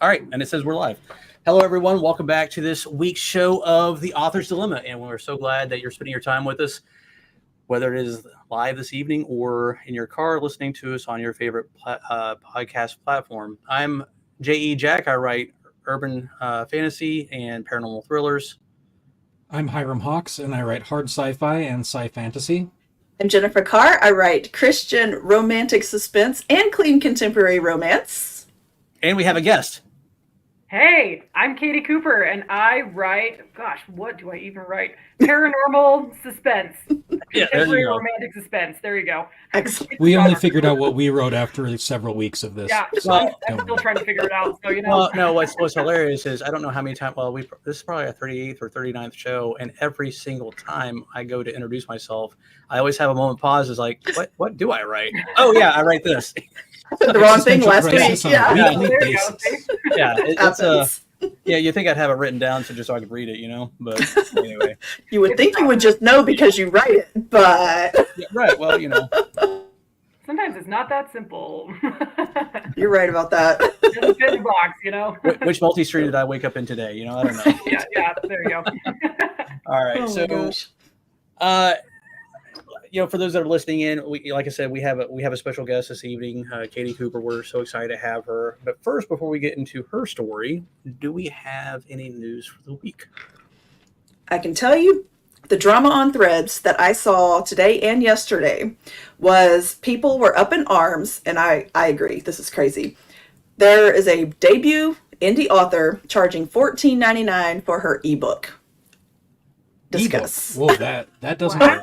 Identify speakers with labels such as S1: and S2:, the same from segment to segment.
S1: All right, and it says we're live. Hello, everyone. Welcome back to this week's show of The Author's Dilemma, and we're so glad that you're spending your time with us, whether it is live this evening or in your car listening to us on your favorite podcast platform. I'm J.E. Jack. I write urban fantasy and paranormal thrillers.
S2: I'm Hyrum Hawks, and I write hard sci-fi and sci-fantasy.
S3: I'm Jennifer Carr. I write Christian romantic suspense and clean contemporary romance.
S1: And we have a guest.
S4: Hey, I'm Caitee Cooper, and I write, gosh, what do I even write? Paranormal suspense.
S1: Yeah,
S4: Contemporary romantic suspense. There you go.
S3: Excellent.
S2: We only figured out what we wrote after several weeks of this.
S4: Yeah,
S2: So,
S4: I'm still trying to figure it out. So,
S1: Well, no, what's hilarious is I don't know how many times, this is probably our 38th or 39th show, and every single time I go to introduce myself, I always have a moment pause. Is like, what do I write? Oh, yeah, I write this.
S3: The wrong thing last week.
S2: Yeah.
S4: there you go.
S1: Yeah, it's yeah, you think I'd have it written down just so I could read it, But anyway.
S3: You would think you would just know because you write it, but...
S1: Yeah, right, well,
S4: Sometimes it's not that simple.
S3: You're right about that.
S4: It doesn't fit in the box,
S1: Which multi-stream did I wake up in today? I don't know.
S4: Yeah, there you go.
S1: All right,
S3: Oh my gosh.
S1: For those that are listening in, like I said, we have a special guest this evening, Caitee Cooper. We're so excited to have her. But first, before we get into her story, do we have any news for the week?
S3: I can tell you the drama on Threads that I saw today and yesterday was people were up in arms, and I agree, this is crazy. There is a debut indie author charging $14.99 for her ebook. Discuss.
S2: Whoa, that doesn't work.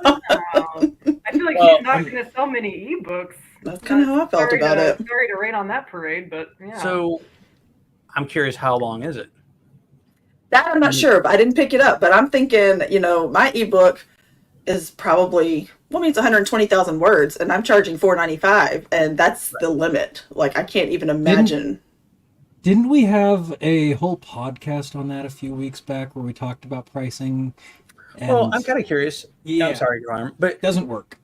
S4: I feel like she's not going to sell many ebooks.
S3: That's kind of how I felt about it.
S4: Sorry to rain on that parade, but yeah.
S1: So, I'm curious, how long is it?
S3: That I'm not sure, but I didn't pick it up. But I'm thinking, my ebook is probably, it's 120,000 words, and I'm charging $4.95, and that's the limit. Like, I can't even imagine.
S2: Didn't we have a whole podcast on that a few weeks back where we talked about pricing?
S1: Well, I'm kind of curious.
S2: Yeah.
S1: I'm sorry, your arm, but
S2: it doesn't work.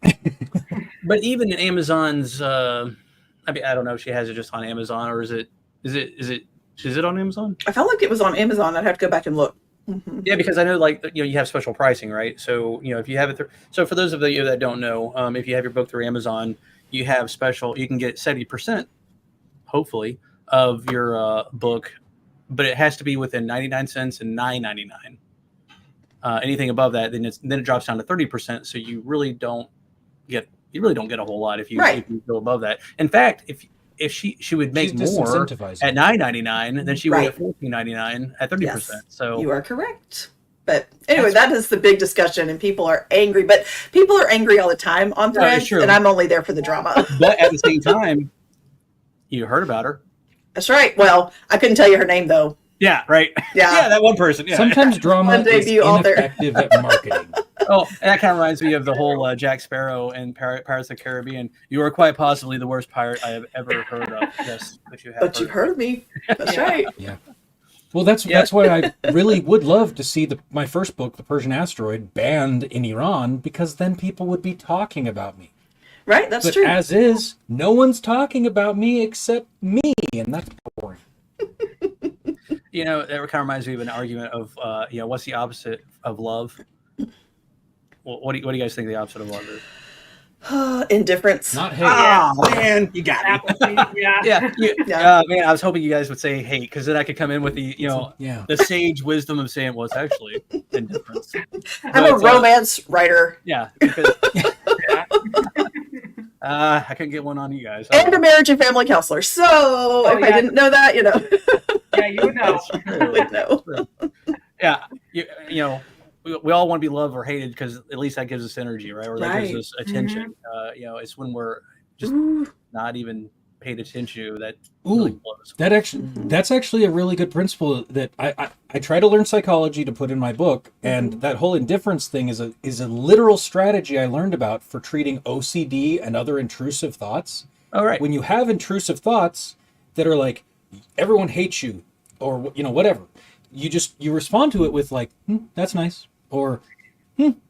S1: But even in Amazon's, I don't know if she has it just on Amazon, or is it on Amazon?
S3: I felt like it was on Amazon. I'd have to go back and look. Mm-hmm.
S1: Yeah, because I know, you have special pricing, right? So, if you have it so for those of you that don't know, if you have your book through Amazon, you have you can get 70%, hopefully, of your book, but it has to be within 99 cents and $9.99. Anything above that, then it drops down to 30%. So you really don't get a whole lot if you go above that. In fact, if she would make more at $9.99, then she would get $14.99 at 30%. Yes, so
S3: you are correct. But anyway, that is the big discussion, and people are angry. But people are angry all the time on Threads, and I'm only there for the drama.
S1: But at the same time, you heard about her.
S3: That's right. Well, I couldn't tell you her name, though.
S1: Yeah, right.
S3: Yeah,
S1: that one person. Yeah.
S2: Sometimes drama is ineffective at marketing.
S1: Oh, that kind of reminds me of the whole Jack Sparrow and Pirates of the Caribbean. You are quite possibly the worst pirate I have ever heard of. Yes, but you have.
S3: But you've heard of me. That's right.
S2: Yeah. Well, that's why I really would love to see my first book, The Persian Asteroid, banned in Iran, because then people would be talking about me.
S3: Right, that's
S2: but
S3: true.
S2: As is, no one's talking about me except me, and that's boring.
S1: That kind of reminds me of an argument of, what's the opposite of love? Well, what do you guys think the opposite of love is?
S3: Indifference.
S2: Not hate.
S1: Oh, man, you got me.
S4: Yeah.
S1: Man, I was hoping you guys would say hate, because then I could come in with the, the sage wisdom of saying, well, it's actually indifference.
S3: I'm a romance writer.
S1: Yeah. Because, I couldn't get one on you guys.
S3: And a marriage and family counselor. So I didn't know that,
S4: Yeah, you would know.
S3: I would know.
S1: Yeah. We all want to be loved or hated, because at least that gives us energy, right? Or that gives us attention.
S4: Mm-hmm.
S1: It's when we're just not even paid attention to that.
S2: Really blows. That's actually a really good principle that I try to learn psychology to put in my book, and that whole indifference thing is a literal strategy I learned about for treating OCD and other intrusive thoughts.
S1: All right.
S2: When you have intrusive thoughts that are like, everyone hates you, or whatever, you respond to it with like, that's nice, or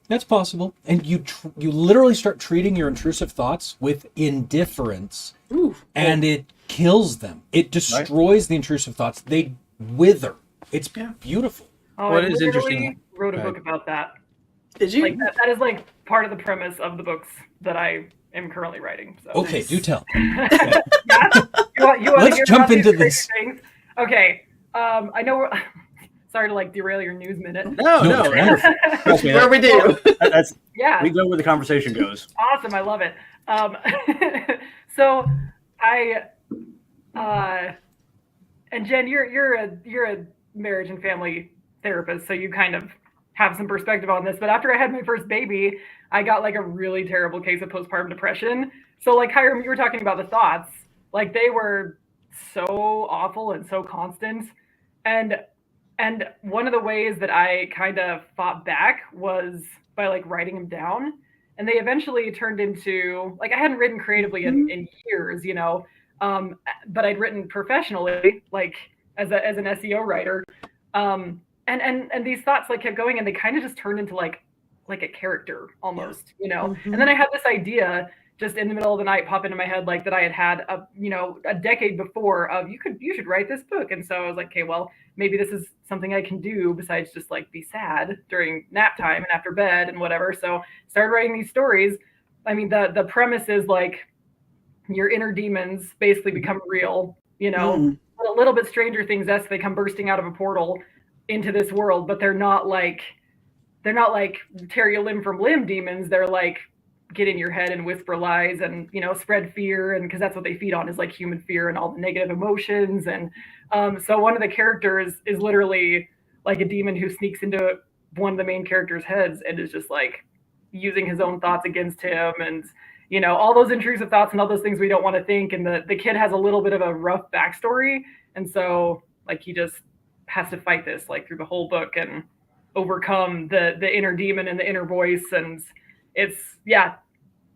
S2: that's possible, and you literally start treating your intrusive thoughts with indifference.
S3: Ooh.
S2: And kills them. It destroys the intrusive thoughts. They wither. It's beautiful.
S4: Oh,
S1: What
S4: I
S1: is
S4: literally
S1: interesting-
S4: wrote a
S1: Go ahead.
S4: book about that.
S3: Did you?
S4: Like that is like part of the premise of the books that I am currently writing. So
S2: Okay, do tell.
S4: yeah? You want
S2: Let's
S4: to hear
S2: jump
S4: about these
S2: into
S4: crazy
S2: this.
S4: things? Okay. I know we're sorry to like derail your news minute.
S1: No,
S2: No, it's wonderful.
S1: Trust me,
S3: Where we do.
S1: that's
S4: Yeah.
S1: we go where the conversation goes.
S4: Awesome, I love it. So I and Jen, you're a marriage and family therapist, so you kind of have some perspective on this. But after I had my first baby, I got like a really terrible case of postpartum depression. So like Hyrum, you were talking about the thoughts, like they were so awful and so constant. And one of the ways that I kind of fought back was by like writing them down. And they eventually turned into, like, I hadn't written creatively in years, you know, but I'd written professionally, like as an SEO writer. And these thoughts like kept going, and they kind of just turned into like a character almost, you know. And then I had this idea just in the middle of the night pop into my head, like that I had a decade before of you should write this book. And so I was like, okay, well, maybe this is something I can do besides just like be sad during nap time and after bed and whatever. So started writing these stories. I mean, the premise is like your inner demons basically become real, you know, a little bit Stranger Things-esque. They come bursting out of a portal into this world, but they're not like tear you limb from limb demons. They're like get in your head and whisper lies and, you know, spread fear. And because that's what they feed on is like human fear and all the negative emotions. And so one of the characters is literally like a demon who sneaks into one of the main characters' heads and is just like using his own thoughts against him. And, you know, all those intrusive thoughts and all those things we don't want to think. And the kid has a little bit of a rough backstory. And so like he just has to fight this like through the whole book and overcome the inner demon and the inner voice. And it's that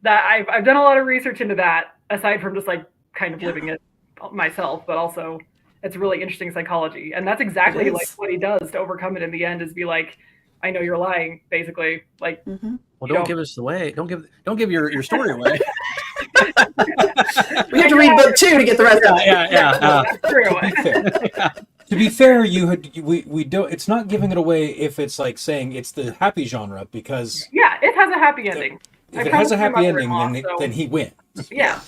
S4: I've done a lot of research into that, aside from just like kind of living it myself, but also it's really interesting psychology. And that's exactly like what he does to overcome it in the end, is be like, I know you're lying, basically. Like,
S1: well, don't give us away. Don't give your story away.
S3: We have to read book 2 to get the rest of it.
S1: Yeah.
S2: To be fair, we don't. It's not giving it away if it's like saying it's the happy genre, because
S4: it has a happy ending.
S2: If it has a happy ending, then he wins.
S4: Yeah.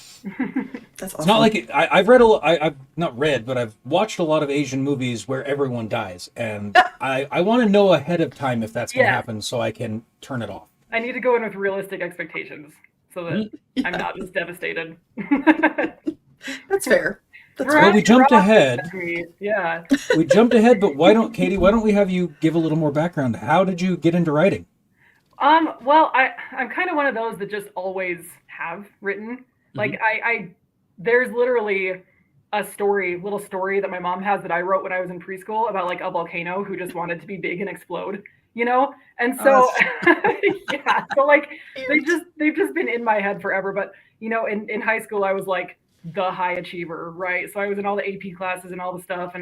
S3: That's awesome.
S2: It's not like I've read I've not read, but I've watched a lot of Asian movies where everyone dies, and I want to know ahead of time if that's going to happen so I can turn it off.
S4: I need to go in with realistic expectations so that I'm not just devastated.
S3: That's fair.
S2: Well, we jumped ahead.
S4: Yeah.
S2: We jumped ahead, but Caitee, why don't we have you give a little more background? How did you get into writing?
S4: Well, I'm kind of one of those that just always have written. Like there's literally a little story that my mom has that I wrote when I was in preschool about like a volcano who just wanted to be big and explode, you know? And so, so like they've just been in my head forever. But, you know, in high school, I was like the high achiever, right? So I was in all the AP classes and all the stuff,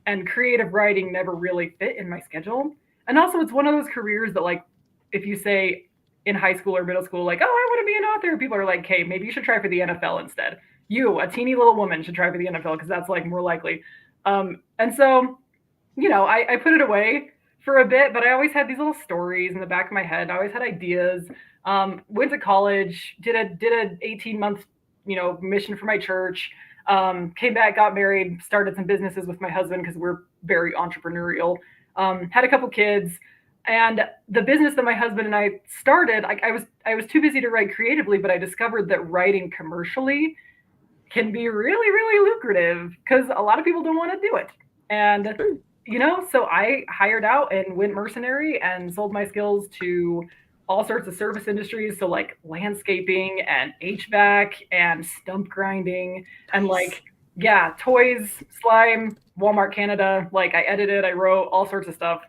S4: and creative writing never really fit in my schedule. And also it's one of those careers that like, if you say in high school or middle school, like, oh, I want to be an author, people are like, okay, maybe you should try for the NFL instead. You, a teeny little woman, should try for the NFL because that's like more likely. And so, you know, I put it away for a bit, but I always had these little stories in the back of my head. I always had ideas. Went to college, did an 18-month, you know, mission for my church. Came back, got married, started some businesses with my husband because we're very entrepreneurial. Had a couple kids. And the business that my husband and I started, I was too busy to write creatively, but I discovered that writing commercially can be really, really lucrative because a lot of people don't want to do it. And, you know, so I hired out and went mercenary and sold my skills to all sorts of service industries. So like landscaping and HVAC and stump grinding and like, toys, slime, Walmart Canada. Like I edited, I wrote all sorts of stuff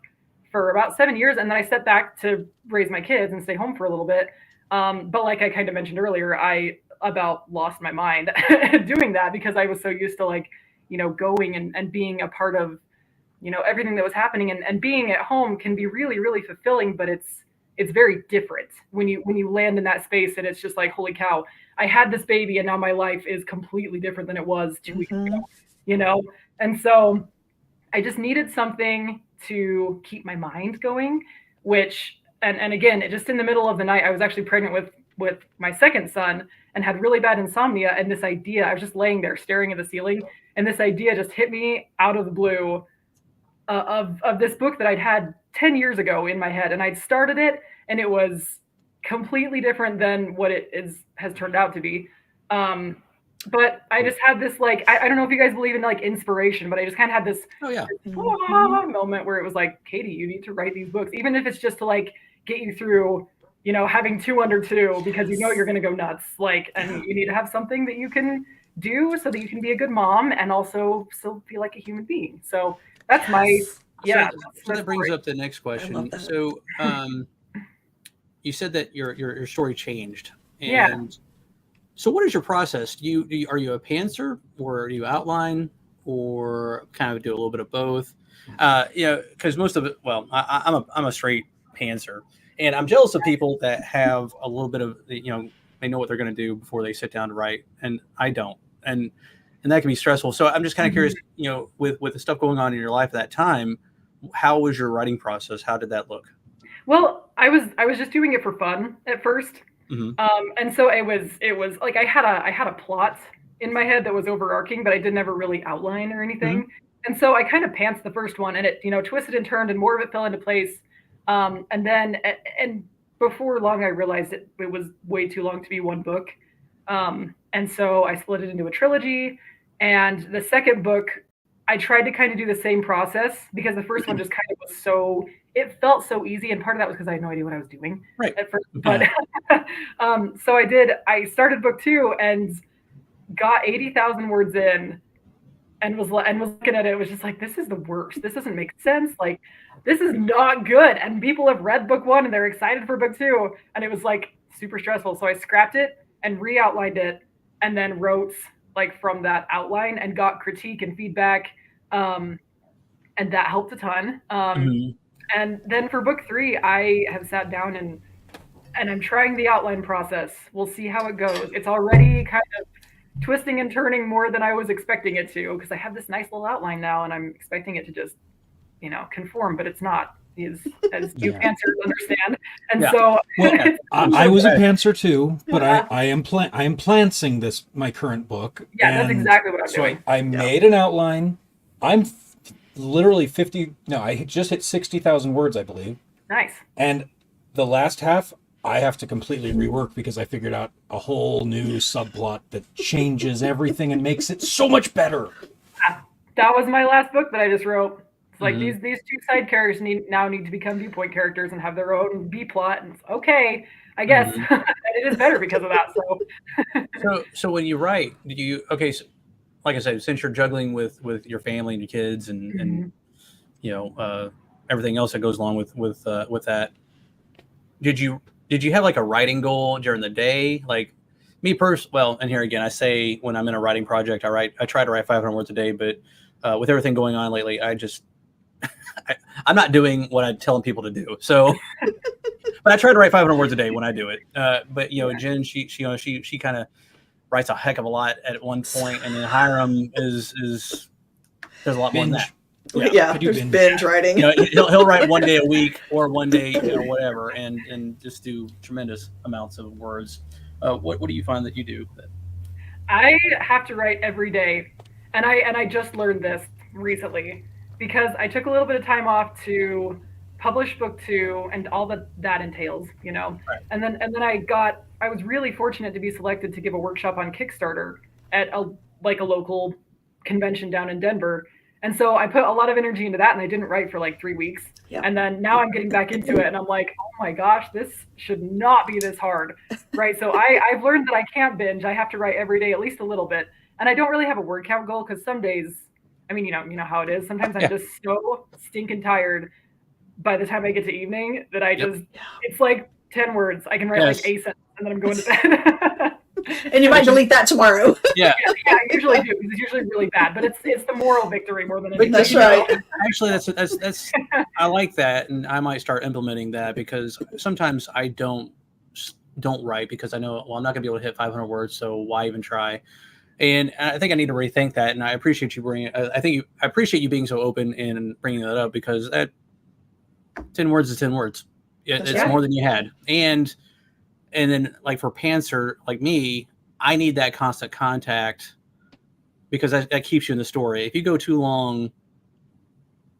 S4: for about 7 years. And then I stepped back to raise my kids and stay home for a little bit. But like I kind of mentioned earlier, I about lost my mind doing that because I was so used to like, you know, going and being a part of, you know, everything that was happening, and being at home can be really, really fulfilling, but it's it's very different when you land in that space, and it's just like, holy cow, I had this baby and now my life is completely different than it was 2 weeks ago, And so I just needed something to keep my mind going, which, and again, it just in the middle of the night, I was actually pregnant with my second son and had really bad insomnia. And this idea, I was just laying there staring at the ceiling, and this idea just hit me out of the blue of this book that I'd had 10 years ago in my head. And I'd started it, and it was completely different than what it has turned out to be. But I just had this, like, I don't know if you guys believe in like inspiration, but I just kind of had this moment where it was like, Caitee, you need to write these books, even if it's just to like get you through, having 2 under 2, because you're going to go nuts. Like, and you need to have something that you can do so that you can be a good mom and also still feel like a human being. So that's my,
S1: So that brings up the next question. So, you said that your story changed. And so what is your process? Are you a pantser, or do you outline, or kind of do a little bit of both? Because most of it, well, I'm a straight pantser, and I'm jealous of people that have a little bit of, they know what they're going to do before they sit down to write, and I don't, and that can be stressful. So I'm just kind of curious, with the stuff going on in your life at that time, how was your writing process? How did that look?
S4: Well, I was just doing it for fun at first. And so it was like I had a plot in my head that was overarching, but I didn't ever really outline or anything. And so I kind of pantsed the first one, and it twisted and turned, and more of it fell into place. And before long, I realized it was way too long to be one book. And so I split it into a trilogy. And the second book, I tried to kind of do the same process, because the first one just kind of was it felt so easy. And part of that was because I had no idea what I was doing at first. But so I started book 2 and got 80,000 words in, and was looking at it. It was just like, this is the worst. This doesn't make sense. Like, this is not good. And people have read book 1 and they're excited for book 2. And it was like super stressful. So I scrapped it and re-outlined it, and then wrote like from that outline, and got critique and feedback. And that helped a ton. And then for book 3, I have sat down and I'm trying the outline process. We'll see how it goes. It's already kind of twisting and turning more than I was expecting it to, because I have this nice little outline now, and I'm expecting it to just, conform, but it's not, as you pantsers understand. And so
S2: I was a pantser too, but I am plantsing my current book.
S4: Yeah, that's exactly what I'm doing.
S2: I made an outline. I'm literally I just hit 60,000 words, I believe.
S4: Nice.
S2: And the last half, I have to completely rework, because I figured out a whole new subplot that changes everything and makes it so much better.
S4: That was my last book that I just wrote. It's like these 2 side characters need to become viewpoint characters and have their own B plot. And okay, I guess it is better because of that.
S1: So when you write, so like I said, since you're juggling with your family and your kids and everything else that goes along with that, did you have like a writing goal during the day? Like me personally, and here again, I say when I'm in a writing project, I try to write 500 words a day, but with everything going on lately, I'm not doing what I'm telling people to do. So, but I try to write 500 words a day when I do it. But Jen, she kind of writes a heck of a lot at one point, and then Hyrum there's a lot more than that.
S3: There's binge writing.
S1: He'll write one day a week, or one day, whatever, and just do tremendous amounts of words. What do you find that you do?
S4: I have to write every day, and I just learned this recently, because I took a little bit of time off to publish book 2 and all that entails, Right. And then I was really fortunate to be selected to give a workshop on Kickstarter at a local convention down in Denver. And so I put a lot of energy into that, and I didn't write for like 3 weeks. Yep. And then now I'm getting back into it, and I'm like, oh my gosh, this should not be this hard, right? So I've learned that I can't binge. I have to write every day, at least a little bit. And I don't really have a word count goal, because some days, you know how it is. Sometimes I'm just so stinking tired by the time I get to evening that it's like 10 words. I can write like a sentence, and then I'm going to bed.
S3: And you might delete that tomorrow.
S1: Yeah.
S4: Yeah, I usually do because it's usually really bad, but it's the moral victory more than anything.
S3: That's right.
S1: Actually, that's I like that, and I might start implementing that because sometimes I don't write because I know, well, I'm not gonna be able to hit 500 words, so why even try? And I think I need to rethink that, and I appreciate you bringing. I appreciate you being so open and bringing that up because that 10 words is 10 words. It's
S3: right.
S1: more than you had, and then like for pantser like me, I need that constant contact because that keeps you in the story. If you go too long,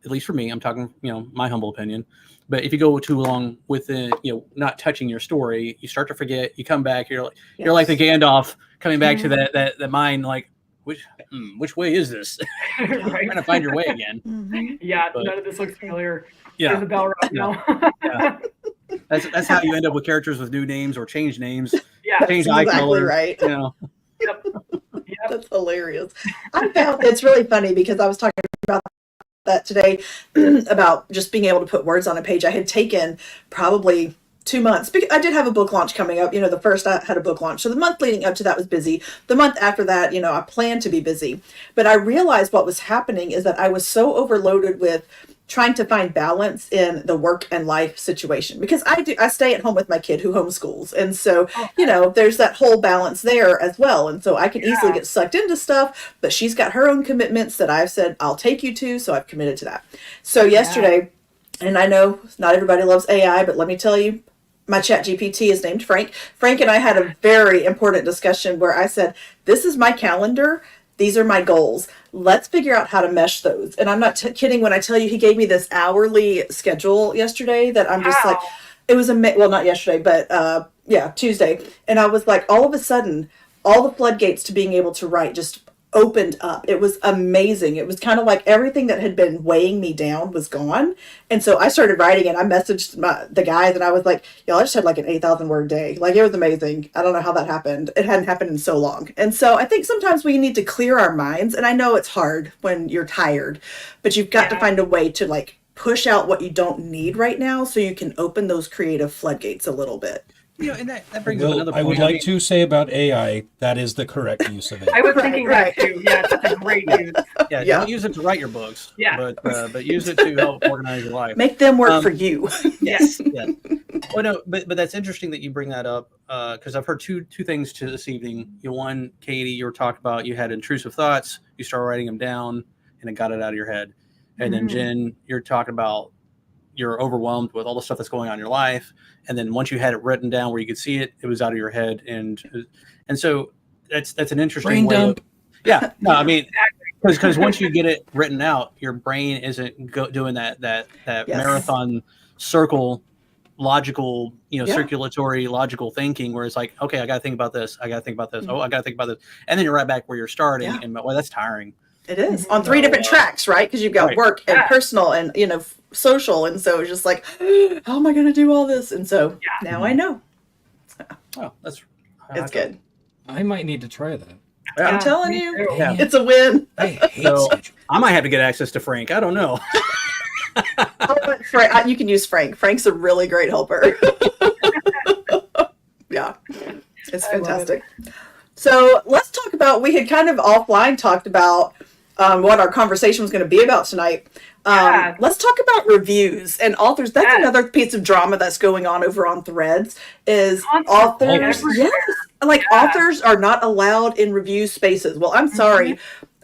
S1: at least for me, I'm talking, my humble opinion, but if you go too long within, not touching your story, you start to forget. You come back, you're like the Gandalf coming back to that mind, like which way is this?
S4: Right.
S1: Trying to find your way again.
S3: Mm-hmm.
S4: Yeah,
S1: But-
S4: none of this looks familiar.
S1: Yeah,
S4: There's a bell right now.
S1: Yeah. That's how you end up with characters with new names or change names,
S4: Yeah.
S1: change
S3: That's
S1: eye
S3: exactly
S1: color.
S3: right.
S4: Yep.
S3: That's hilarious. I found it's really funny because I was talking about that today about just being able to put words on a page. I had taken probably 2 months because I did have a book launch coming up. The first I had a book launch. So the month leading up to that was busy. The month after that, I planned to be busy. But I realized what was happening is that I was so overloaded with trying to find balance in the work and life situation because I stay at home with my kid who homeschools. And so, there's that whole balance there as well. And so I can easily get sucked into stuff, but she's got her own commitments that I've said I'll take you to. So I've committed to that. So yesterday, and I know not everybody loves AI, but let me tell you, my chat GPT is named Frank. Frank and I had a very important discussion where I said, this is my calendar. These are my goals. Let's figure out how to mesh those. And I'm not kidding when I tell you he gave me this hourly schedule yesterday that I'm just like, it was well, not yesterday, but Tuesday. And I was like, all of a sudden, all the floodgates to being able to write just opened up. It was amazing. It was kind of like everything that had been weighing me down was gone. And so I started writing and I messaged the guys and I was like, y'all, I just had like an 8,000 word day. Like, it was amazing. I don't know how that happened. It hadn't happened in so long. And so I think sometimes we need to clear our minds. And I know it's hard when you're tired, but you've got to find a way to like push out what you don't need right now so you can open those creative floodgates a little bit.
S1: And that brings up another point.
S2: I would like to say about AI, that is the correct use of it.
S4: I was thinking that too. Yeah, it's a great use.
S1: Don't use it to write your books.
S4: Yeah.
S1: But use it to help organize your life.
S3: Make them work for you.
S1: Yes. Yeah. Well, no, but that's interesting that you bring that up because I've heard two things to this evening. One, Caitee, you were talking about you had intrusive thoughts. You started writing them down, and it got it out of your head. And then Jen, you're talking about you're overwhelmed with all the stuff that's going on in your life, and then once you had it written down where you could see it, it was out of your head, and so that's an interesting
S2: Brain
S1: way.
S2: dump.
S1: I mean, because once you get it written out, your brain isn't doing that marathon circle logical, circulatory logical thinking where it's like, okay, I got to think about this. I got to think about this. Oh, I got to think about this. And then you're right back where you're starting. And well, that's tiring.
S3: It is on 3 different tracks, right? Because you've got work and personal and, social. And so it's just like, how am I going to do all this? And so now I know.
S1: Oh,
S3: It's good.
S2: I might need to try that.
S1: Yeah.
S3: I'm telling you,
S1: Yeah.
S3: it's a win.
S2: I hate
S1: So
S2: schedule.
S1: I might have to get access to Frank. I don't know.
S3: You can use Frank. Frank's a really great helper. Yeah, it's fantastic. So let's talk about, we had kind of offline talked about what our conversation was going to be about tonight. Let's talk about reviews and authors. That's another piece of drama that's going on over on Threads is authors. Yes, authors are not allowed in review spaces. Well, I'm sorry.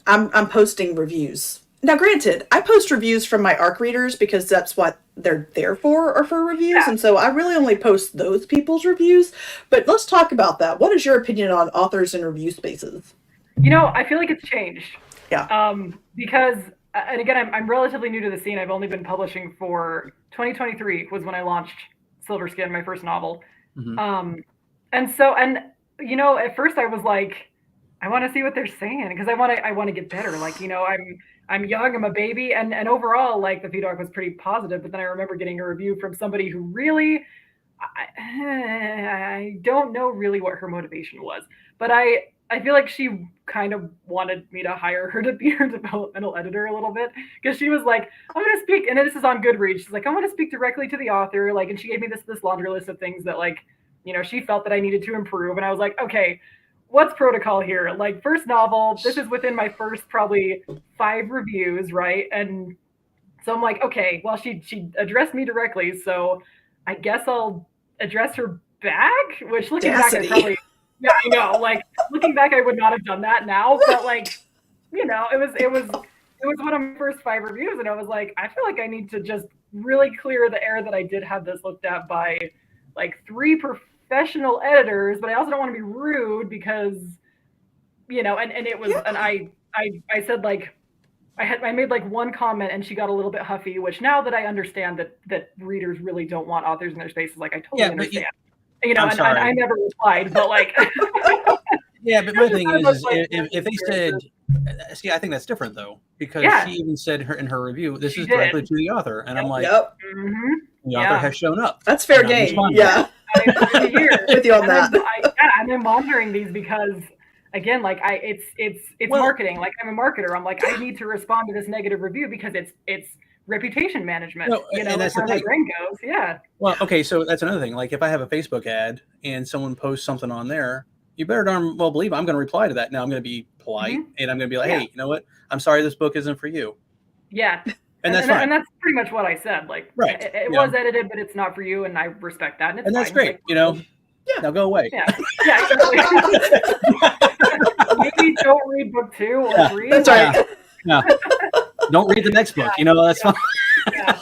S3: I'm posting reviews. Now, granted, I post reviews from my ARC readers because that's what they're there for, or for reviews. And so I really only post those people's reviews. But let's talk about that. What is your opinion on authors in review spaces?
S4: I feel like it's changed.
S3: Yeah.
S4: Because, and again, I'm relatively new to the scene. I've only been publishing for 2023 was when I launched Silver Skin, my first novel. And at first I was like, I want to see what they're saying because I want to get better. Like, I'm young, I'm a baby, and overall, like, the feedback was pretty positive. But then I remember getting a review from somebody who really, I don't know really what her motivation was, but I feel like she kind of wanted me to hire her to be her developmental editor a little bit because she was like, I'm going to speak, and this is on Goodreads. She's like, I want to speak directly to the author, like, and she gave me this laundry list of things that, like, she felt that I needed to improve, and I was like, okay. what's protocol here? Like, first novel, this is within my first probably 5 reviews, right? And so I'm like, okay, well, she addressed me directly, so I guess I'll address her back, which looking back, I probably, yeah, I know, like, looking back, I would not have done that now, but like, you know, it was one of my first 5 reviews, and I was like, I feel like I need to just really clear the air that I did have this looked at by like 3 professional editors, but I also don't want to be rude because, you know, and it was, and I said like, I made like one comment and she got a little bit huffy, which now that I understand that readers really don't want authors in their spaces, like I totally understand. You know, and I never replied, but like.
S1: Yeah, but my thing is if they said, see, I think that's different though, because she even said in her review, this is directly to the author, and I'm like, the author has shown up.
S3: That's fair game. Yeah,
S4: I'm
S3: with you on that.
S4: And I'm monitoring these because, again, like it's marketing. Like I'm a marketer. I'm like, I need to respond to this negative review because it's reputation management.
S1: No,
S4: you know,
S1: and that's
S4: where
S1: the
S4: my
S1: thing.
S4: brain goes. Yeah.
S1: Well, okay, so that's another thing. Like if I have a Facebook ad and someone posts something on there, you better darn well believe I'm going to reply to that. Now I'm going to be polite and I'm going to be like, hey, you know what? I'm sorry this book isn't for you.
S4: Yeah.
S1: And that's fine.
S4: And that's pretty much what I said. Like, it was edited, but it's not for you, and I respect that. And
S1: that's great. Like, you know, now go away.
S4: Yeah, exactly. Maybe don't read book 2 or 3.
S3: That's right.
S1: Yeah. Don't read the next book. You know, that's fine.
S4: Yeah.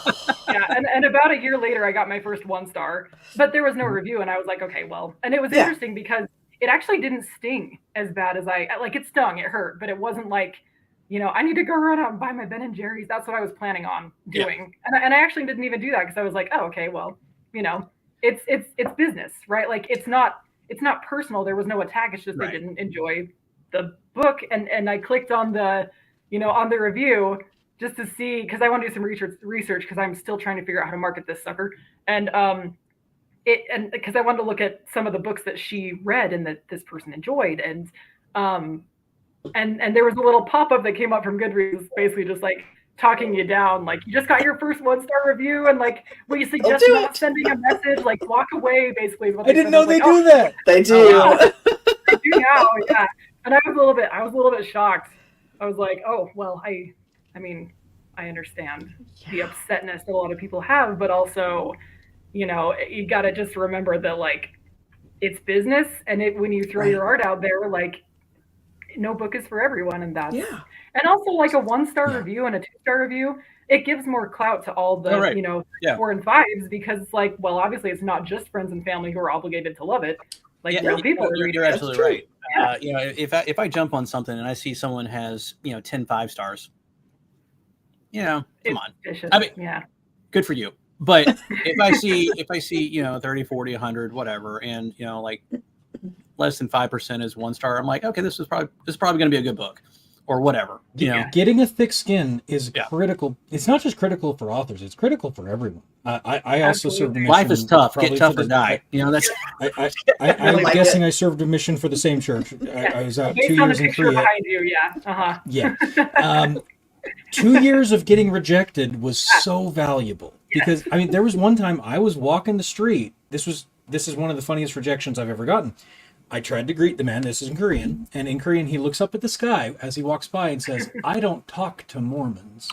S4: And about a year later, I got my first 1-star, but there was no review, and I was like, okay, well. And it was interesting because it actually didn't sting as bad as it stung, it hurt, but it wasn't like, you know, I need to go run out and buy my Ben & Jerry's. That's what I was planning on doing. Yeah. And I actually didn't even do that because I was like, oh, okay, well, you know, it's business, right? Like it's not personal. There was no attack. It's just they didn't enjoy the book. And I clicked on the, you know, on the review just to see, because I want to do some research because I'm still trying to figure out how to market this sucker. And because I wanted to look at some of the books that she read and that this person enjoyed. And there was a little pop-up that came up from Goodreads, basically just like talking you down, like you just got your first 1-star review, and like we suggest not sending a message, like walk away, basically. Is what
S2: I didn't know they do that.
S3: They do.
S4: They do now, yeah. And I was a little bit shocked. I was like, oh well, I mean, I understand the upsetness that a lot of people have, but also, you know, you got to just remember that like it's business, and when you throw your art out there, like. No book is for everyone, and that's and also like a 1-star review and a 2-star review, it gives more clout to all the you know 4 and 5s, because it's like, well, obviously it's not just friends and family who are obligated to love it, like real people.
S1: You're absolutely right. You know, if I jump on something and I see someone has, you know, 10 5-stars, you know, come on,
S4: vicious.
S1: I mean, good for you. But if I see you know 30, 40, 100, whatever, and you know like less than 5% is 1-star, I'm like, okay, this is probably going to be a good book, or whatever. You know,
S2: getting a thick skin is critical. It's not just critical for authors; it's critical for everyone. I also served a mission.
S1: Life is tough. Get tough or die. You know, that's.
S2: I'm guessing I served a mission for the same church. I was out 2 years in Korea.
S4: Behind you, yeah.
S2: 2 years of getting rejected was so valuable because I mean, there was one time I was walking the street. This is one of the funniest rejections I've ever gotten. I tried to greet the man, this is in Korean, and in Korean he looks up at the sky as he walks by and says, I don't talk to Mormons.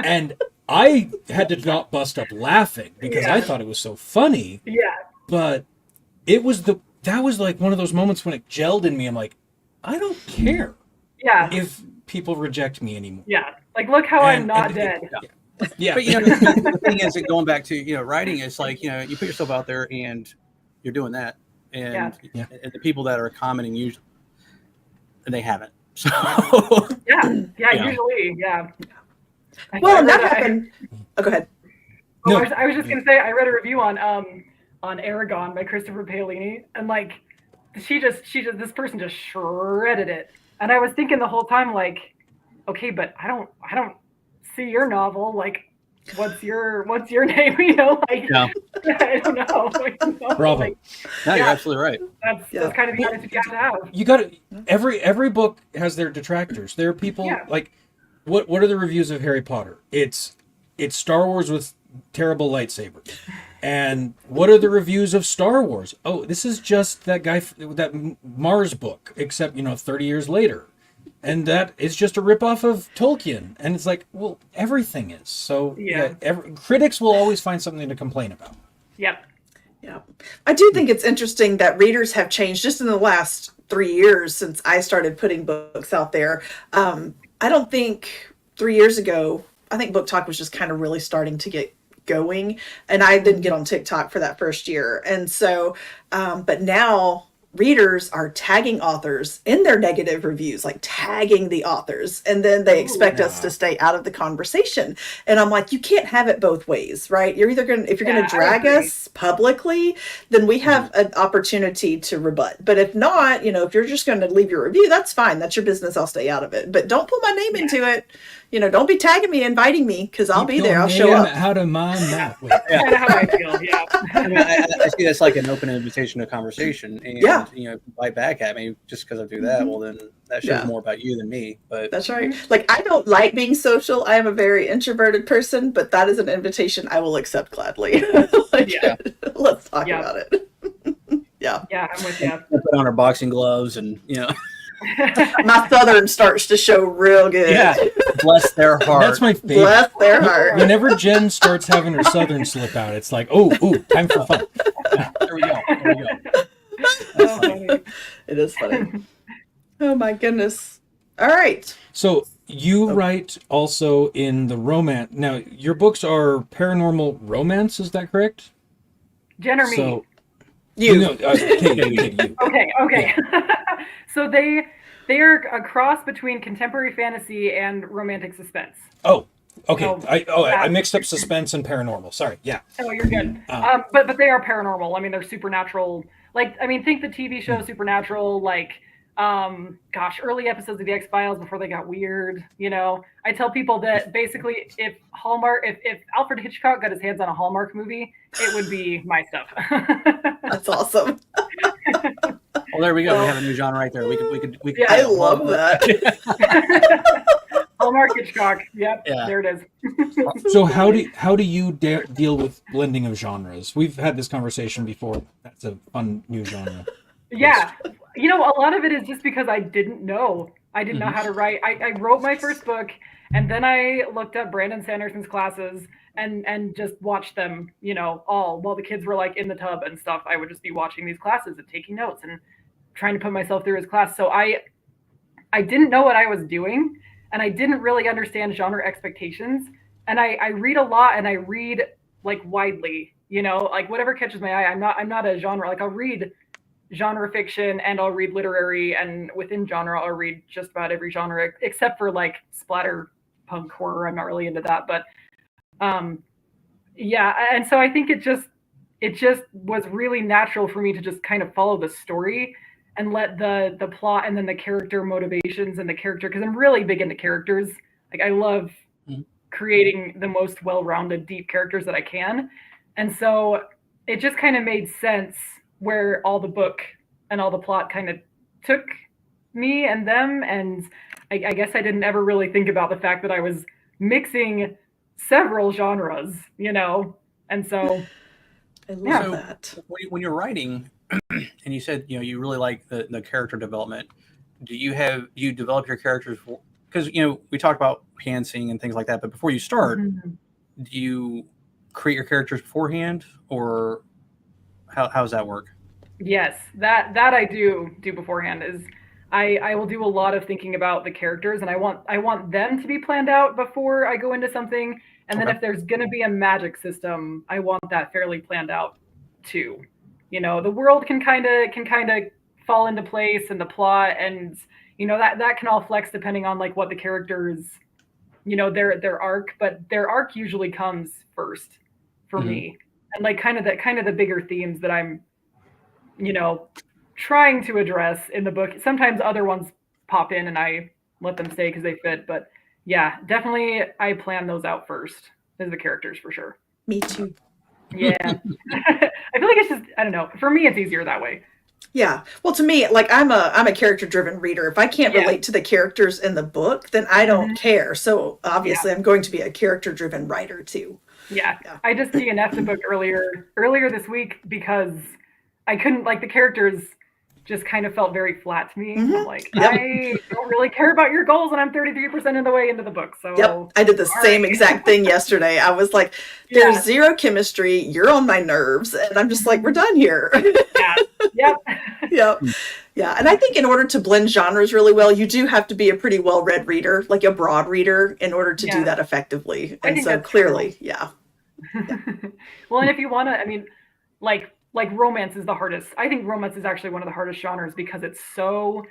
S2: And I had to not bust up laughing because I thought it was so funny.
S4: Yeah.
S2: But that was like one of those moments when it gelled in me. I'm like, I don't care if people reject me anymore.
S4: Yeah. Like, look how I'm not dead.
S2: Yeah.
S1: But, you know, the thing is, going back to, you know, writing, it's like, you know, you put yourself out there and you're doing that. And the people that are commenting usually, they haven't. So
S4: usually.
S3: Well, that happened. Oh, go ahead.
S4: No. I was just gonna say I read a review on Aragon by Christopher Paolini, and like this person just shredded it, and I was thinking the whole time like, okay, but I don't see your novel, like. What's your name? You know, like I don't know. Like, you know,
S2: Bravo.
S4: like,
S1: no, you're absolutely right.
S4: That's kind of the attitude you have to have.
S2: You got to every book has their detractors. There are people like what are the reviews of Harry Potter? It's Star Wars with terrible lightsabers. And what are the reviews of Star Wars? Oh, this is just that guy, that Mars book, except, 30 years later. And that is just a ripoff of Tolkien. And it's like, well, everything is. So critics will always find something to complain about.
S4: Yep.
S3: Yeah. I do think it's interesting that readers have changed just in the last 3 years since I started putting books out there. I don't think 3 years ago, I think Book Talk was just kind of really starting to get going, and I didn't get on TikTok for that first year. And so, but now readers are tagging authors in their negative reviews, like tagging the authors, and then they expect us to stay out of the conversation. And I'm like, you can't have it both ways, right? You're either going to, if you're going to drag us publicly, then we have an opportunity to rebut. But if not, if you're just going to leave your review, that's fine. That's your business. I'll stay out of it. But don't put my name into it. Don't be tagging me, inviting me, because I'll be there. I'll show up.
S2: Out of mind that way.
S4: That's kind of how I feel. Yeah.
S1: I see that's like an open invitation to conversation. And, if you bite back at me just because I do that, well, then that shows more about you than me. But
S3: that's right. Like, I don't like being social. I am a very introverted person, but that is an invitation I will accept gladly. Let's talk about it.
S4: Yeah, I'm with you.
S1: Put on our boxing gloves and,
S3: My Southern starts to show real good.
S1: Yeah, bless their heart.
S2: That's my favorite.
S3: Bless their heart.
S2: Whenever Jen starts having her Southern slip out, it's like, ooh, time for fun.
S1: Yeah, there we go.
S4: Oh, funny.
S3: It is funny. Oh my goodness. All right.
S2: So you write also in the romance. Now, your books are paranormal romance, is that correct?
S4: Jen or me?
S2: So,
S3: You.
S2: Katie, you.
S4: Okay. So they are a cross between contemporary fantasy and romantic suspense.
S2: Oh, okay.
S4: So,
S2: I mixed up suspense and paranormal. Sorry. Yeah.
S4: Oh, you're good. But they are paranormal. I mean, they're supernatural. Think the TV show Supernatural. Early episodes of the X-Files before they got weird. I tell people that basically, if Alfred Hitchcock got his hands on a Hallmark movie, it would be my stuff.
S3: That's awesome.
S1: Well, there we go. We have a new genre right there. We could.
S4: Yeah.
S3: I love that.
S4: Hallmark Hitchcock. Yep.
S1: Yeah.
S4: There it is.
S2: So how do you deal with blending of genres? We've had this conversation before. That's a fun new genre.
S4: Yeah. A lot of it is just because I didn't know. I didn't know how to write. I wrote my first book, and then I looked up Brandon Sanderson's classes and just watched them, all while the kids were in the tub and stuff. I would just be watching these classes and taking notes and trying to put myself through his class. So I didn't know what I was doing, and I didn't really understand genre expectations. And I read a lot, and I read widely, whatever catches my eye. I'm not a genre. I'll read genre fiction and I'll read literary, and within genre I'll read just about every genre except for splatter punk horror. I'm not really into that, but and so I think it just was really natural for me to just kind of follow the story and let the plot and then the character motivations and the character, because I'm really big into characters. I love creating the most well-rounded deep characters that I can, and so it just kind of made sense where all the book and all the plot kind of took me and them. And I guess I didn't ever really think about the fact that I was mixing several genres, and so.
S3: I love that.
S1: When you're writing, and you said, you really like the character development, do you develop your characters? Because, we talked about pantsing and things like that, but before you start, do you create your characters beforehand, or how does that work?
S4: Yes, that I do beforehand. Is I will do a lot of thinking about the characters, and I want them to be planned out before I go into something. And then if there's going to be a magic system, I want that fairly planned out too. The world can kind of fall into place, and the plot, and that can all flex depending on what the characters, their arc, but their arc usually comes first for me. And kind of the bigger themes that I'm, trying to address in the book. Sometimes other ones pop in and I let them stay because they fit. But yeah, definitely I plan those out first as the characters for sure.
S3: Me too.
S4: Yeah. I feel like it's just, I don't know. For me, it's easier that way.
S3: Yeah. Well, to me, I'm a character-driven reader. If I can't relate to the characters in the book, then I don't care. So obviously I'm going to be a character-driven writer too.
S4: Yeah.
S3: Yeah.
S4: I just DNF'd a book earlier this week because I couldn't, like, the characters just kind of felt very flat to me. I'm like,
S3: Yep.
S4: I don't really care about your goals, and I'm 33% of the way into the book. So
S3: Yep, I did the same exact thing yesterday. I was like, there's
S4: Yeah.
S3: zero chemistry. You're on my nerves. And I'm just like, we're done here.
S4: Yeah. Yep.
S3: Yep. Yeah. And I think in order to blend genres really well, you do have to be a pretty well-read reader, like a broad reader, in order to do
S4: Yeah.
S3: that effectively.
S4: I
S3: And
S4: think
S3: so
S4: that's
S3: clearly, yeah.
S4: Well, and if you want to, I mean, like romance is the hardest. I think romance is actually one of the hardest genres because it's so,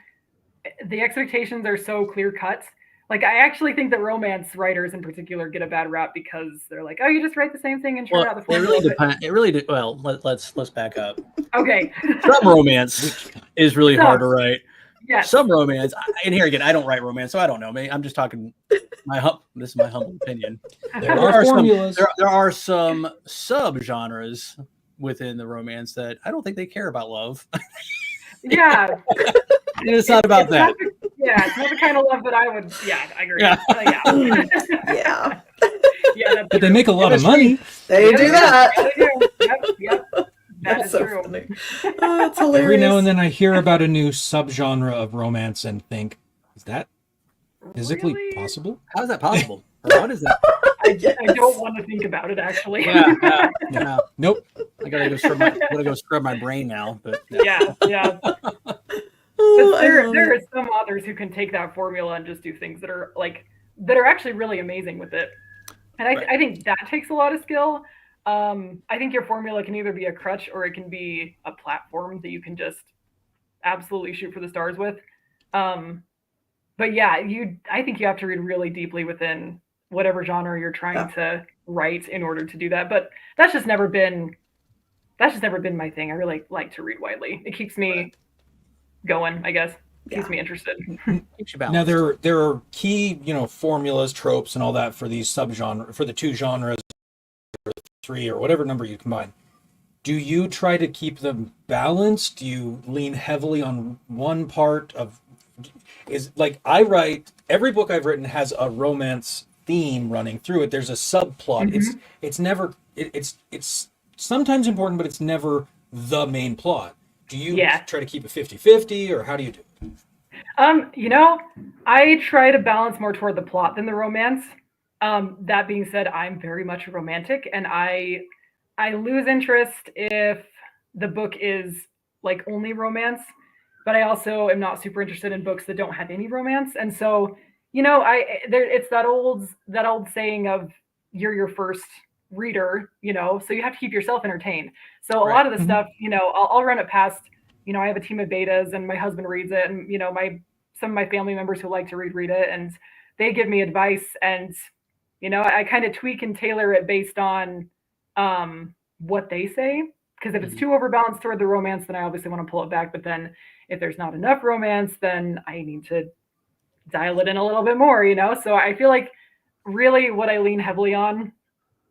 S4: the expectations are so clear cut. Like, I actually think that romance writers in particular get a bad rap because they're like, oh, you just write the same thing and turn out the
S1: It
S4: formula.
S1: really depends. It really well. Let's back up.
S4: Okay.
S1: Some romance is really hard to write.
S4: Yes.
S1: Some romance, and here again, I don't write romance, so I don't know. I'm just talking. This is my humble opinion.
S2: There are formulas.
S1: There are some subgenres within the romance that I don't think they care about love.
S4: Yeah.
S1: It's not about that.
S4: It's not the kind of love that I would. Yeah, I agree.
S1: Yeah.
S3: Yeah.
S4: Yeah, that's
S2: But they
S4: true.
S2: make a lot of money.
S3: They
S4: Yeah,
S3: do that.
S4: Yeah, they do. Yep. That
S3: That's
S4: is
S3: so
S4: true.
S3: funny. Oh, that's hilarious.
S2: Every now and then I hear about a new subgenre of romance and think, is that physically
S4: Really?
S2: possible?
S1: How is that possible? Or what is that?
S4: I don't want to think about it, actually.
S1: Yeah.
S2: Nope.
S1: I gotta go scrub my brain now. But
S4: Yeah.
S3: Oh,
S4: But
S3: I
S4: there
S3: love
S4: are
S3: it.
S4: some authors who can take that formula and just do things that are actually really amazing with it. And
S1: Right.
S4: I think that takes a lot of skill. I think your formula can either be a crutch or it can be a platform that you can just absolutely shoot for the stars with. But yeah, I think you have to read really deeply within whatever genre you're trying to write in order to do that. But that's just never been my thing. I really like to read widely. It keeps me going, I guess. Keeps me interested.
S1: keeps you balanced.
S2: Now there are key, formulas, tropes, and all that for these subgenre, for the two genres, or three, or whatever number you combine. Do you try to keep them balanced? Do you lean heavily on one part of? Is like I write every book I've written has a romance theme running through it. There's a subplot.
S4: Mm-hmm.
S2: It's never it's sometimes important, but it's never the main plot. Do you try to keep it 50-50, or how do you do it?
S4: I try to balance more toward the plot than the romance. That being said, I'm very much a romantic, and I lose interest if the book is like only romance, but I also am not super interested in books that don't have any romance. And so, it's that old saying of you're your first reader, so you have to keep yourself entertained. So a lot of the stuff, I'll run it past, I have a team of betas and my husband reads it, and some of my family members who like to read it, and they give me advice, and I kind of tweak and tailor it based on what they say, because if it's too overbalanced toward the romance, then I obviously want to pull it back. But then if there's not enough romance, then I need to dial it in a little bit more, so I feel like really what I lean heavily on,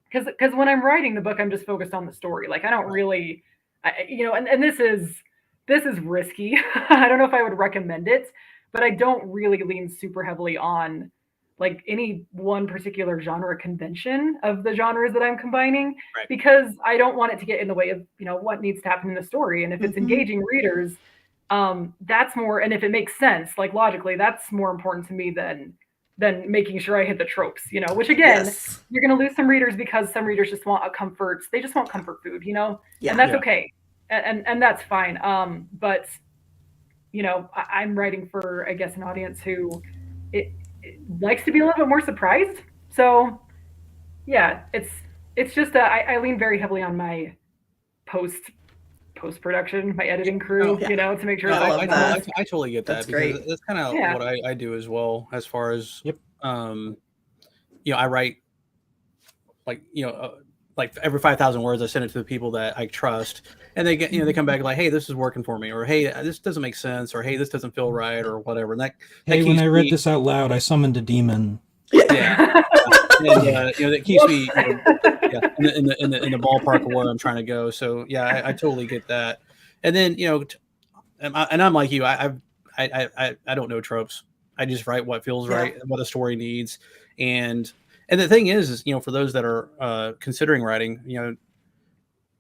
S4: because when I'm writing the book, I'm just focused on the story. Like I don't really, and this is risky. I don't know if I would recommend it, but I don't really lean super heavily on like any one particular genre convention of the genres that I'm combining, because I don't want it to get in the way of, what needs to happen in the story. And if it's engaging readers, that's more, and if it makes sense, like logically, that's more important to me than making sure I hit the tropes, which again, you're going to lose some readers because some readers just want they just want comfort food, and that's okay. And that's fine. But I'm writing for, I guess, an audience who it likes to be a little bit more surprised. So yeah, it's just I lean very heavily on my post-production, my editing crew, to make sure
S1: I totally get that.
S3: That's
S1: because
S3: great.
S1: that's kind of what I do as well, as far as I write like every 5,000 words, I send it to the people that I trust, and they get, they come back like, hey, this is working for me, or hey, this doesn't make sense, or hey, this doesn't feel right, or whatever. And that
S2: when I read this out loud, I summoned a demon.
S1: Yeah. And that keeps me in the ballpark of where I'm trying to go. So yeah, I totally get that. And then and I'm like you, I don't know tropes. I just write what feels right, what a story needs, and And the thing is, for those that are considering writing,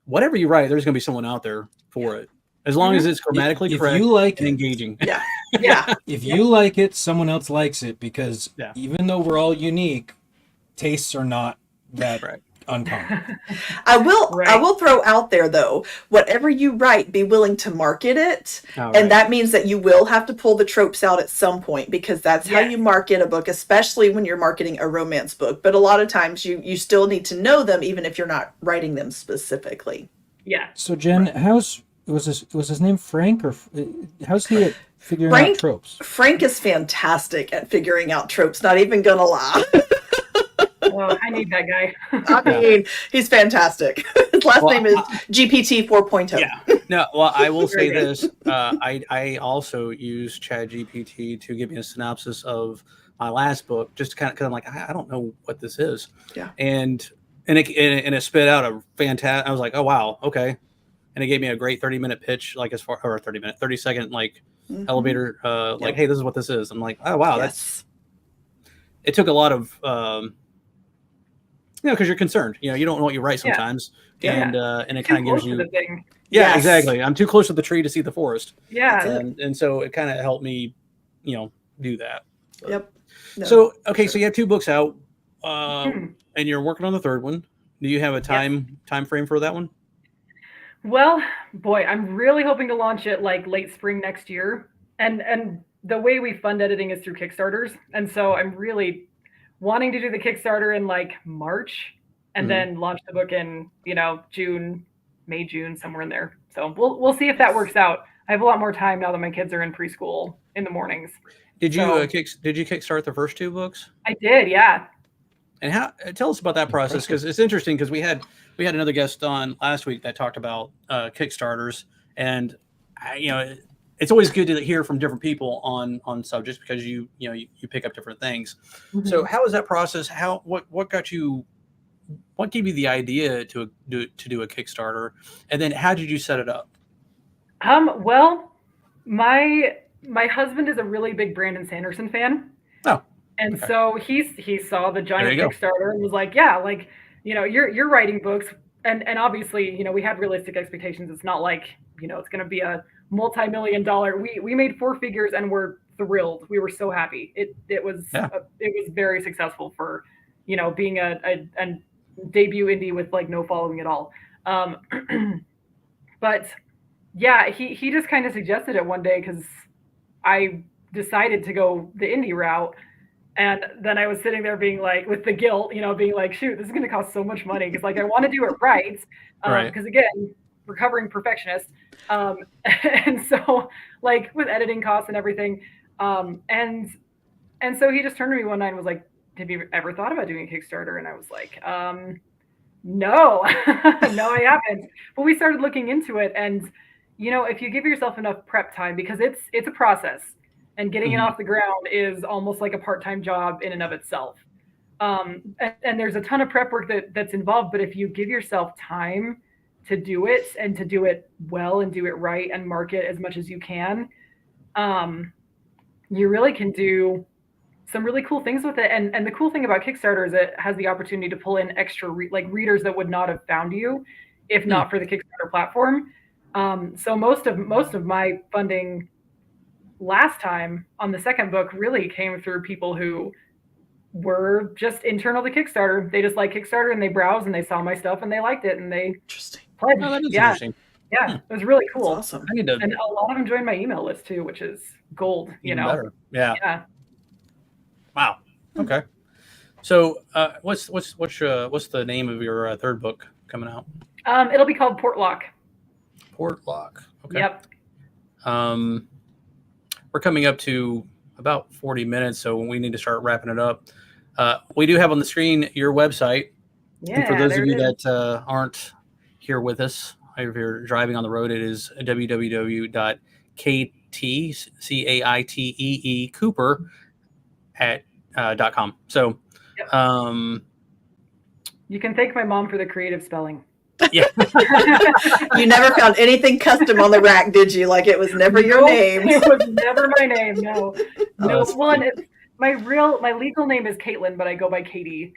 S1: whatever you write, there's going to be someone out there for it, as long as it's grammatically
S2: If
S1: correct
S2: you like
S1: and
S2: it.
S1: engaging.
S3: Yeah. Yeah.
S2: If you like it, someone else likes it, because
S1: Yeah.
S2: even though we're all unique, tastes are not that
S1: Right.
S2: uncommon.
S3: I will
S4: Right.
S3: throw out there though, whatever you write, be willing to market it.
S1: Oh,
S3: And
S1: right.
S3: that means that you will have to pull the tropes out at some point, because that's how
S4: Yes.
S3: you market a book, especially when you're marketing a romance book. But a lot of times you still need to know them, even if you're not writing them specifically.
S4: Yeah.
S2: So Jen, was his name Frank, or how's he at figuring
S3: Frank?
S2: out tropes?
S3: Frank is fantastic at figuring out tropes, not even gonna lie.
S4: Oh, I need that guy.
S3: I mean, he's fantastic. His last
S1: Well,
S3: name is GPT 4.0.
S1: Yeah. No, well, I will say
S4: Very good.
S1: this. I also use ChatGPT to give me a synopsis of my last book, just to because I'm like, I don't know what this is.
S3: Yeah.
S1: And it spit out a fantastic. I was like, oh wow, okay. And it gave me a great 30-minute pitch, like 30-second like
S3: Mhm.
S1: elevator, like,
S3: Yep.
S1: hey, this is what this is. I'm like, oh wow,
S3: Yes.
S1: it took a lot of because you're concerned. You don't know what you write
S4: Yeah.
S1: sometimes,
S3: Yeah.
S1: and it
S4: Too
S1: kind of gives
S4: close to
S1: you.
S4: the thing.
S1: Yeah,
S3: Yes.
S1: exactly. I'm too close to the tree to see the forest,
S3: That's it.
S1: and so it kind of helped me, do that. But-
S3: Yep. No.
S1: So okay, so you have 2 books out,
S4: Hmm.
S1: and you're working on the third one. Do you have a time frame for that one?
S4: Well, boy, I'm really hoping to launch it like late spring next year. And the way we fund editing is through Kickstarters. And so I'm really wanting to do the Kickstarter in like March and
S1: Mhm.
S4: then launch the book in, May, June, somewhere in there. So we'll see if that works out. I have a lot more time now that my kids are in preschool in the mornings.
S1: Did you
S4: So-
S1: did you kickstart the first 2 books?
S4: I did, yeah.
S1: And how? Tell us about that process, because it's interesting. Because we had another guest on last week that talked about Kickstarters, and it's always good to hear from different people on subjects, because you pick up different things. So how was that process? What got you? What gave you the idea to do a Kickstarter, and then how did you set it up?
S4: Well, my husband is a really big Brandon Sanderson fan.
S1: Oh,
S4: And
S1: okay.
S4: so he saw the
S1: There
S4: giant
S1: you go.
S4: Kickstarter and was like, yeah, like, you're writing books, and obviously, we had realistic expectations. It's not like, it's going to be a multi-million-dollar. We made 4 figures and we're thrilled. We were so happy. It was very successful for, being a debut indie with like no following at all. But yeah, he just kind of suggested it one day because I decided to go the indie route. And then I was sitting there being like, with the guilt, being like, shoot, this is going to cost so much money. Because like, I want to do it right.
S1: Right.
S4: Because again, recovering perfectionist. And so like with editing costs and everything. And so he just turned to me one night and was like, have you ever thought about doing a Kickstarter? And I was like, no, no, I haven't. But we started looking into it. And, if you give yourself enough prep time, because it's a process. And getting it off the ground is almost like a part-time job in and of itself. And there's a ton of prep work that's involved, but if you give yourself time to do it and to do it well and do it right and market as much as you can, you really can do some really cool things with it. And the cool thing about Kickstarter is it has the opportunity to pull in extra readers that would not have found you if not for the Kickstarter platform. So most of my funding last time on the second book really came through people who were just internal to Kickstarter. They just like Kickstarter and they browsed and they saw my stuff and they liked it and they
S3: Interesting.
S4: pledged.
S1: Oh, that is
S4: Yeah,
S1: interesting.
S4: it was really
S3: That's
S4: cool.
S3: awesome.
S1: I need to.
S4: And a lot of them joined my email list too, which is gold.
S1: Even better. Yeah.
S4: Yeah.
S1: Wow. Okay. So, what's the name of your third book coming out?
S4: It'll be called Portlock.
S1: Portlock. Okay.
S4: Yep.
S1: We're coming up to about 40 minutes, so we need to start wrapping it up. We do have on the screen your website.
S4: Yeah.
S1: And for those
S4: there
S1: of you
S4: it is.
S1: that aren't here with us, if you're driving on the road, it is www.Caitee Cooper .com. So,
S4: Yep. You can thank my mom for the creative spelling.
S1: yeah.
S3: You never found anything custom on the rack, did you? Like it was never your
S4: Nope,
S3: name.
S4: It was never my name. No.
S1: Oh,
S4: No.
S1: that's
S4: Well, and
S1: funny.
S4: my legal name is Caitlin, but I go by Caitee.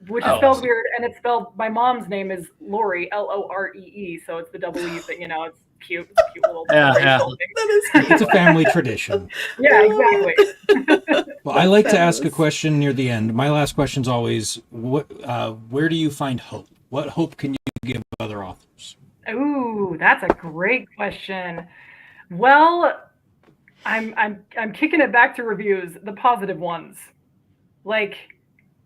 S4: which is spelled weird, and it's spelled. My mom's name is Lori, Loree, so it's the double E. But it's cute. It's a cute little.
S1: Yeah.
S3: That is cute.
S2: It's a family tradition.
S4: Yeah, exactly.
S2: Well, I like to ask a question near the end. My last question's always, where do you find hope? What hope can you give other authors?
S4: Ooh, that's a great question. Well, I'm kicking it back to reviews, the positive ones. Like,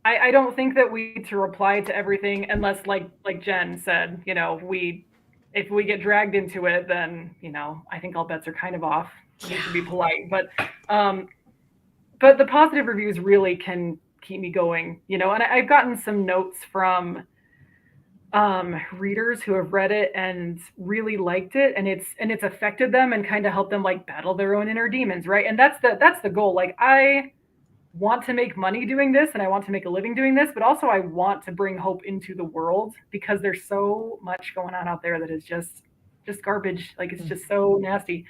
S4: I don't think that we need to reply to everything unless, like Jen said, if we get dragged into it, then I think all bets are kind of off. We need to be polite, but the positive reviews really can keep me going. And I've gotten some notes from readers who have read it and really liked it, and it's affected them and kind of helped them like battle their own inner demons, right? And that's the goal. Like, I want to make money doing this and I want to make a living doing this, but also I want to bring hope into the world because there's so much going on out there that is just garbage. Like, it's just so nasty,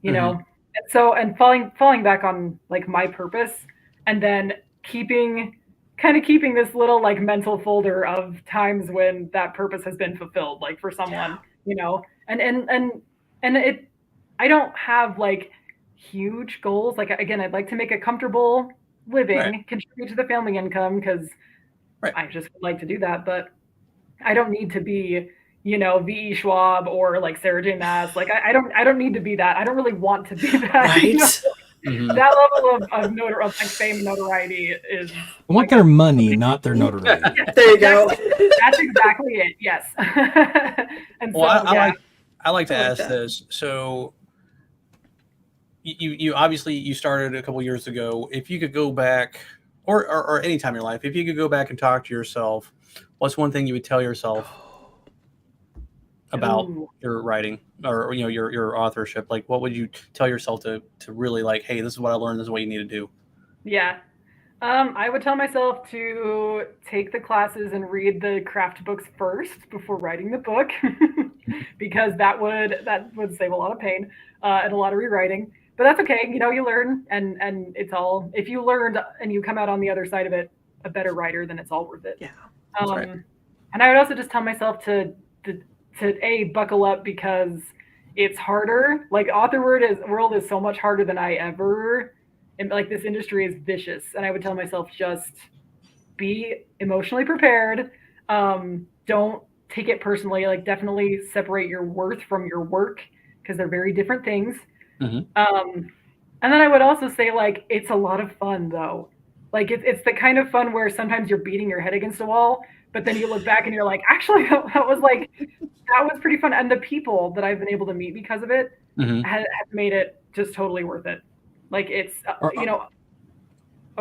S4: And so, and falling back on like my purpose, and then keeping this little like mental folder of times when that purpose has been fulfilled, like for someone, and it, I don't have like huge goals. Like, again, I'd like to make a comfortable living, contribute to the family income, because I just would like to do that, but I don't need to be, V.E. Schwab or like Sarah J. Maas. Like, I don't need to be that. I don't really want to be that.
S3: Right.
S4: That level of like fame, notoriety is.
S2: I want their money, not their notoriety.
S3: Yeah, there you go.
S4: That's exactly it. Yes. And
S1: well,
S4: so,
S1: I like to ask this. So, you obviously you started a couple years ago. If you could go back, or any time in your life, if you could go back and talk to yourself, what's one thing you would tell yourself about your writing or your authorship? Like, what would you tell yourself to really, like, hey, this is what I learned, this is what you need to do?
S4: Yeah. I would tell myself to take the classes and read the craft books first before writing the book, because that would save a lot of pain and a lot of rewriting. But that's okay. You learn, and it's all, if you learned and you come out on the other side of it a better writer, then it's all worth it.
S3: Yeah.
S4: And I would also just tell myself to buckle up, because it's harder. Like, author world is so much harder than I ever. And like, this industry is vicious, and I would tell myself, just be emotionally prepared. Don't take it personally. Like, definitely separate your worth from your work, because they're very different things. And then I would also say, like, it's a lot of fun though. Like, it's the kind of fun where sometimes you're beating your head against a wall, but then you look back and you're like, actually, that was pretty fun. And the people that I've been able to meet because of it have made it just totally worth it. Like, it's, oh,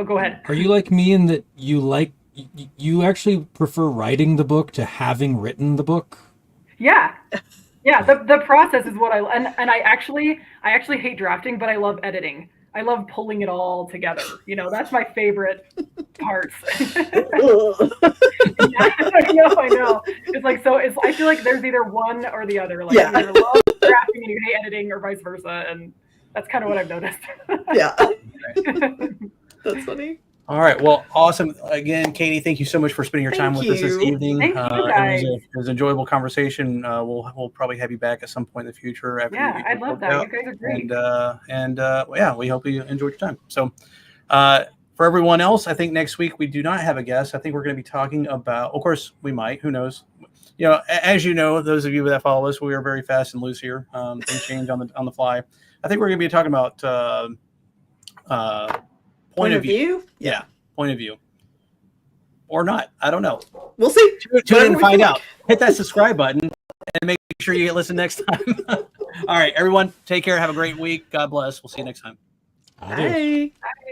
S4: go ahead.
S2: Are you like me in that you actually prefer writing the book to having written the book?
S4: Yeah. Yeah. The process is what and I actually hate drafting, but I love editing. I love pulling it all together. That's my favorite parts. Yeah, I know. It's like, so I feel like there's either one or the other. Like, you either love drafting and you hate editing, or vice versa. And that's kind of what I've noticed.
S3: Yeah. That's funny.
S1: All right. Well, awesome. Again, Caitee, thank you so much for spending your time with us this evening.
S4: Thank you, guys.
S1: It was an enjoyable conversation. We'll probably have you back at some point in the future.
S4: I'd love that. You guys are great.
S1: And we hope you enjoyed your time. So, for everyone else, I think next week we do not have a guest. I think we're going to be talking about, of course, we might, who knows? As you know, those of you that follow us, we are very fast and loose here. Things change on the fly. I think we're going to be talking about point of view. Yeah, point of view. Or not. I don't know.
S3: We'll see.
S1: Tune in and find out. Hit that subscribe button and make sure you listen next time. All right, everyone, take care. Have a great week. God bless. We'll see you next time.
S3: Bye.
S4: Bye.